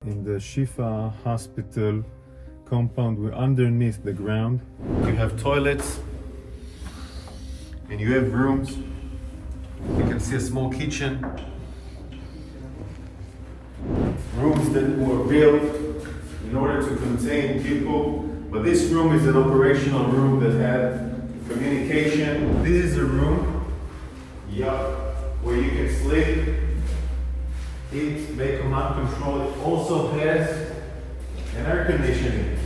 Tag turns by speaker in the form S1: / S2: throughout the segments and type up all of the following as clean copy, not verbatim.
S1: in the Shifa Hospital compound. We're underneath the ground. You have toilets and you have rooms. You can see a small kitchen. Rooms that were built in order to contain people. But this room is an operational room that had communication. This is a room, where you can sleep, eat, make command control. It also has an air conditioning.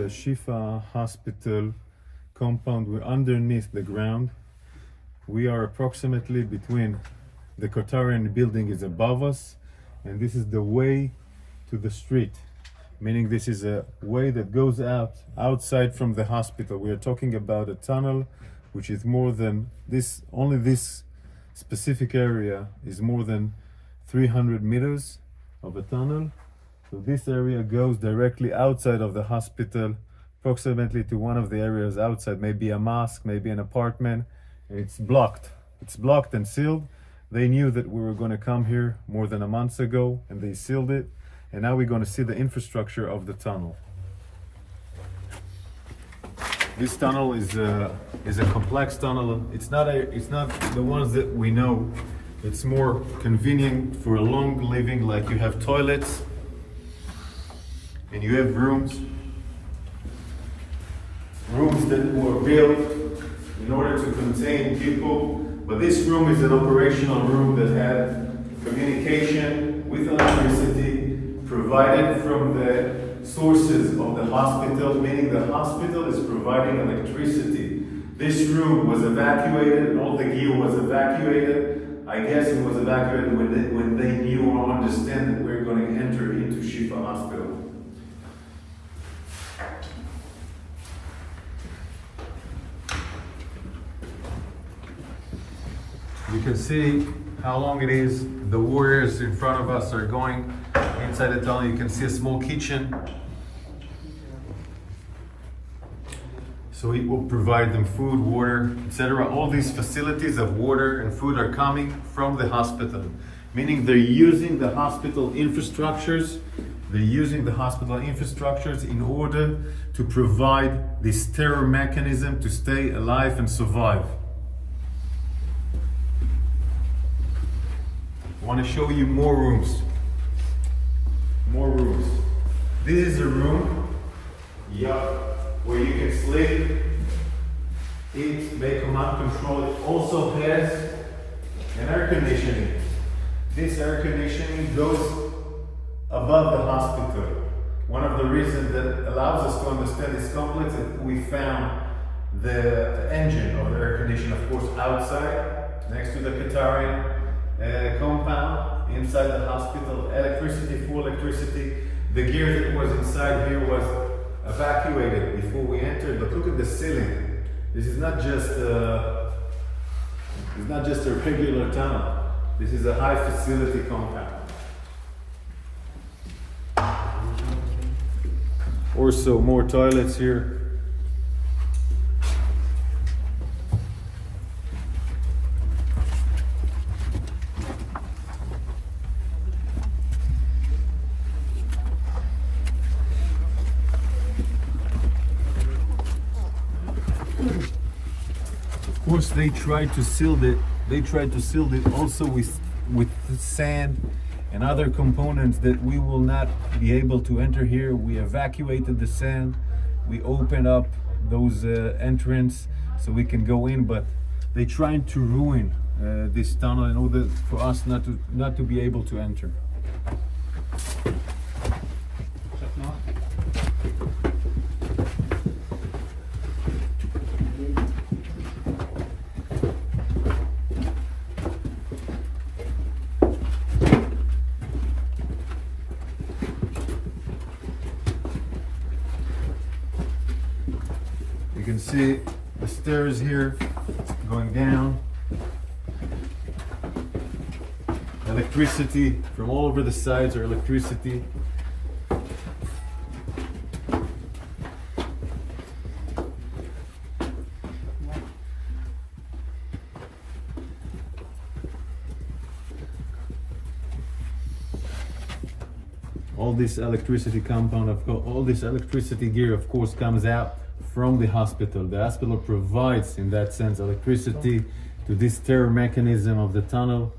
S1: Shifa Hospital compound. We're underneath the ground. We are approximately between the Qatarian building is above us, and this is the way to the street, meaning this is a way that goes outside from the hospital. We are talking about a tunnel which is more than this, only this specific area is more than 300 meters of a tunnel. So this area goes directly outside of the hospital, approximately to one of the areas outside, maybe a mosque, maybe an apartment. It's blocked. It's blocked and sealed. They knew that we were going to come here more than a month ago, and they sealed it. And now we're going to see the infrastructure of the tunnel. This tunnel is a complex tunnel. It's not the ones that we know. It's more convenient for a long living, like you have toilets and you have rooms that were built in order to contain people. But this room is an operational room that had communication with electricity provided from the sources of the hospital, meaning the hospital is providing electricity. This room was evacuated, and all the gear was evacuated. I guess it was evacuated when they knew or understand that we're going to enter into Shifa Hospital. You can see how long it is. The warriors in front of us are going inside the tunnel. You can see a small kitchen. So it will provide them food, water, etc. All these facilities of water and food are coming from the hospital, meaning they're using the hospital infrastructures. They're using the hospital infrastructures in order to provide this terror mechanism to stay alive and survive. I want to show you more rooms. More rooms. This is a room, where you can sleep, eat, make command control. It also has an air conditioning. This air conditioning goes above the hospital. One of the reasons that allows us to understand this complex is we found the engine of the air conditioner, of course, outside, next to the Qatarian compound, inside the hospital. Full electricity. The gear that was inside here was evacuated before we entered. But look at the ceiling. This is not just a regular tunnel. This is a high facility compound. Also more toilets here. Of course, they tried to seal it. They tried to seal it also with sand and other components that we will not be able to enter here. We evacuated the sand we open up those entrance so we can go in, but they're trying to ruin this tunnel in order for us not to be able to enter. You can see the stairs here going down. Electricity from all over the sides, or electricity. All this electricity compound, all this electricity gear, of course, comes out from the hospital. The hospital provides, in that sense, electricity to this terror mechanism of the tunnel.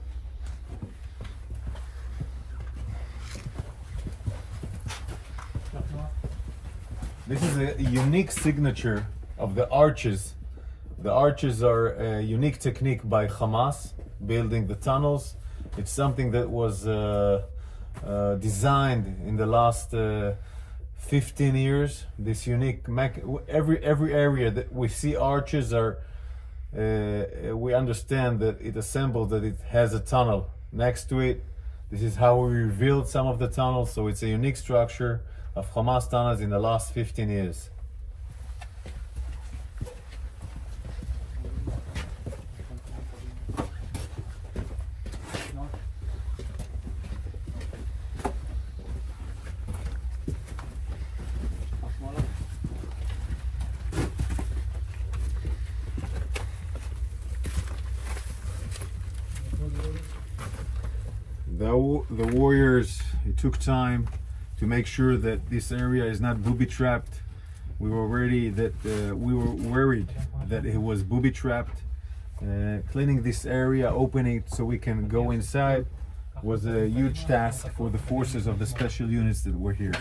S1: This is a unique signature of the arches. The arches are a unique technique by Hamas, building the tunnels. It's something that was designed in the last 15 years. This unique every area that we see arches are we understand that it assembles, that it has a tunnel next to it. This is how we revealed some of the tunnels, so it's a unique structure of Hamas tunnels in the last 15 years. The warriors, it took time to make sure that this area is not booby trapped. We were worried that it was booby trapped. Cleaning this area, opening it so we can go inside, was a huge task for the forces of the special units that were here.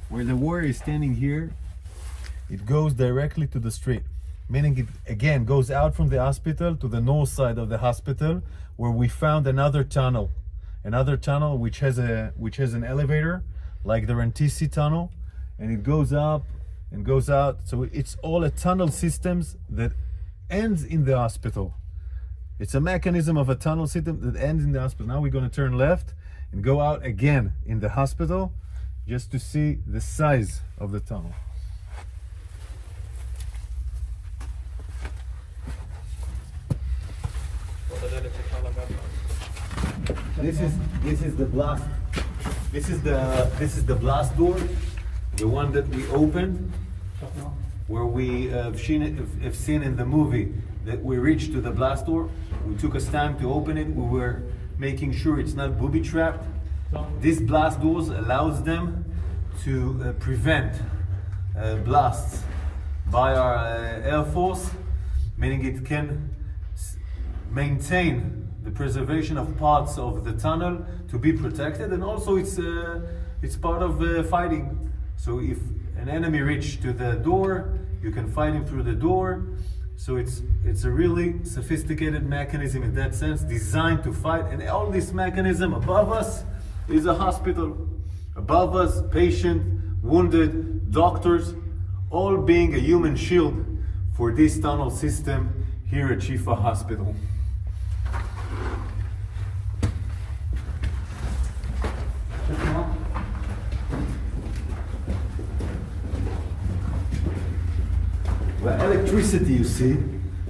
S1: Where the warrior is standing here, it goes directly to the street, meaning it again goes out from the hospital to the north side of the hospital, where we found another tunnel which has an elevator like the Rantisi tunnel, and it goes up and goes out. So it's all a tunnel systems that ends in the hospital. It's a mechanism of a tunnel system that ends in the hospital. Now we're going to turn left and go out again in the hospital just to see the size of the tunnel. This is the blast. This is the blast door, the one that we opened, where we have seen in the movie that we reached to the blast door. We took us time to open it. We were making sure it's not booby trapped. These blast doors allows them to prevent blasts by our Air Force, meaning it can maintain the preservation of parts of the tunnel to be protected, and also it's part of fighting. So if an enemy reaches to the door, you can fight him through the door. So it's a really sophisticated mechanism in that sense, designed to fight. And all this mechanism above us is a hospital. Above us, patient, wounded, doctors, all being a human shield for this tunnel system here at Shifa Hospital. The electricity you see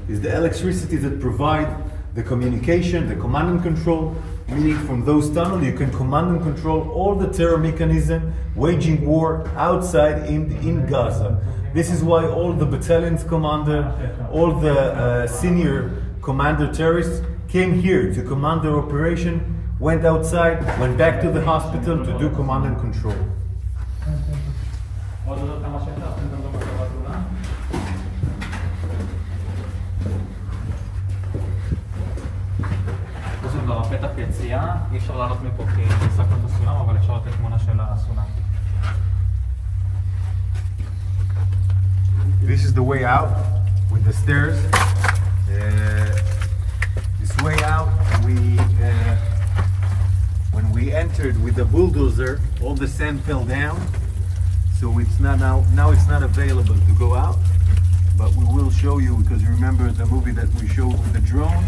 S1: is the electricity that provide the communication, the command and control, meaning from those tunnels you can command and control all the terror mechanism waging war outside in Gaza. This is why all the battalion's commander, all the senior commander terrorists came here to command their operation, went outside, went back to the hospital to do command and control.
S2: יציאה, אי אפשר לעלות מפה כי הפסקנו את הסולם, אבל אפשר לתת תמונה של הסולם.
S1: This is the way out with the stairs. This way out, when we entered with the bulldozer, all the sand fell down. So it's not now it's not available to go out. But we will show you, because you remember the movie that we showed with the drone.